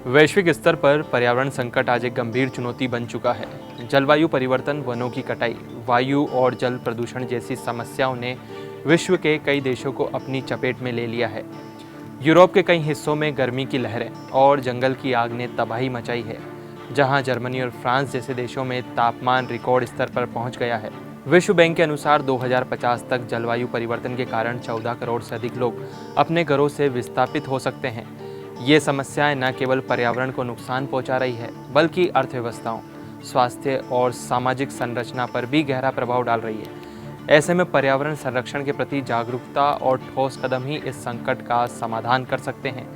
वैश्विक स्तर पर पर्यावरण संकट आज एक गंभीर चुनौती बन चुका है। जलवायु परिवर्तन, वनों की कटाई, वायु और जल प्रदूषण जैसी समस्याओं ने विश्व के कई देशों को अपनी चपेट में ले लिया है। यूरोप के कई हिस्सों में गर्मी की लहरें और जंगल की आग ने तबाही मचाई है, जहां जर्मनी और फ्रांस जैसे देशों में तापमान रिकॉर्ड स्तर पर पहुंच गया है। विश्व बैंक के अनुसार 2050 तक जलवायु परिवर्तन के कारण 14 करोड़ से अधिक लोग अपने घरों से विस्थापित हो सकते हैं। ये समस्याएं न केवल पर्यावरण को नुकसान पहुंचा रही है, बल्कि अर्थव्यवस्थाओं, स्वास्थ्य और सामाजिक संरचना पर भी गहरा प्रभाव डाल रही है। ऐसे में पर्यावरण संरक्षण के प्रति जागरूकता और ठोस कदम ही इस संकट का समाधान कर सकते हैं।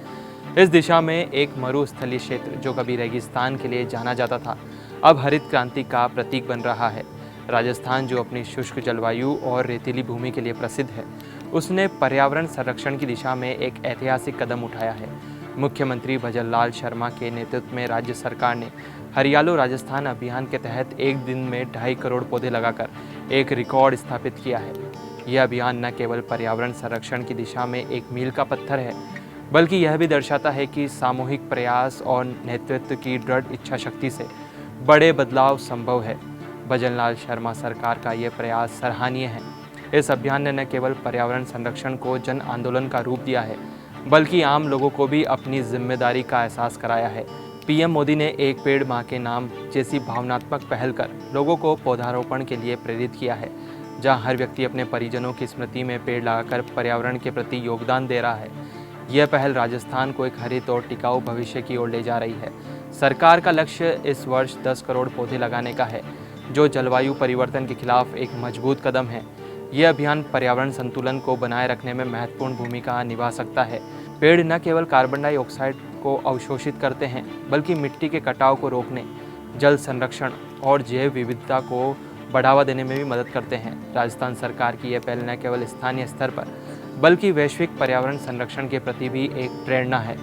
इस दिशा में एक मरुस्थलीय क्षेत्र जो कभी रेगिस्तान के लिए जाना जाता था, अब हरित क्रांति का प्रतीक बन रहा है। राजस्थान, जो अपनी शुष्क जलवायु और रेतीली भूमि के लिए प्रसिद्ध है, उसने पर्यावरण संरक्षण की दिशा में एक ऐतिहासिक कदम उठाया है। मुख्यमंत्री भजनलाल शर्मा के नेतृत्व में राज्य सरकार ने हरियालो राजस्थान अभियान के तहत एक दिन में 2.5 करोड़ पौधे लगाकर एक रिकॉर्ड स्थापित किया है। यह अभियान न केवल पर्यावरण संरक्षण की दिशा में एक मील का पत्थर है, बल्कि यह भी दर्शाता है कि सामूहिक प्रयास और नेतृत्व की दृढ़ इच्छा शक्ति से बड़े बदलाव संभव है। भजनलाल शर्मा सरकार का यह प्रयास सराहनीय है। इस अभियान ने न केवल पर्यावरण संरक्षण को जन आंदोलन का रूप दिया है, बल्कि आम लोगों को भी अपनी जिम्मेदारी का एहसास कराया है। पीएम मोदी ने एक पेड़ मां के नाम जैसी भावनात्मक पहल कर लोगों को पौधारोपण के लिए प्रेरित किया है, जहां हर व्यक्ति अपने परिजनों की स्मृति में पेड़ लगाकर पर्यावरण के प्रति योगदान दे रहा है। यह पहल राजस्थान को एक हरित और टिकाऊ भविष्य की ओर ले जा रही है। सरकार का लक्ष्य इस वर्ष 10 करोड़ पौधे लगाने का है, जो जलवायु परिवर्तन के खिलाफ एक मजबूत कदम है। यह अभियान पर्यावरण संतुलन को बनाए रखने में महत्वपूर्ण भूमिका निभा सकता है। पेड़ न केवल कार्बन डाइऑक्साइड को अवशोषित करते हैं, बल्कि मिट्टी के कटाव को रोकने, जल संरक्षण और जैव विविधता को बढ़ावा देने में भी मदद करते हैं। राजस्थान सरकार की यह पहल न केवल स्थानीय स्तर पर, बल्कि वैश्विक पर्यावरण संरक्षण के प्रति भी एक प्रेरणा है।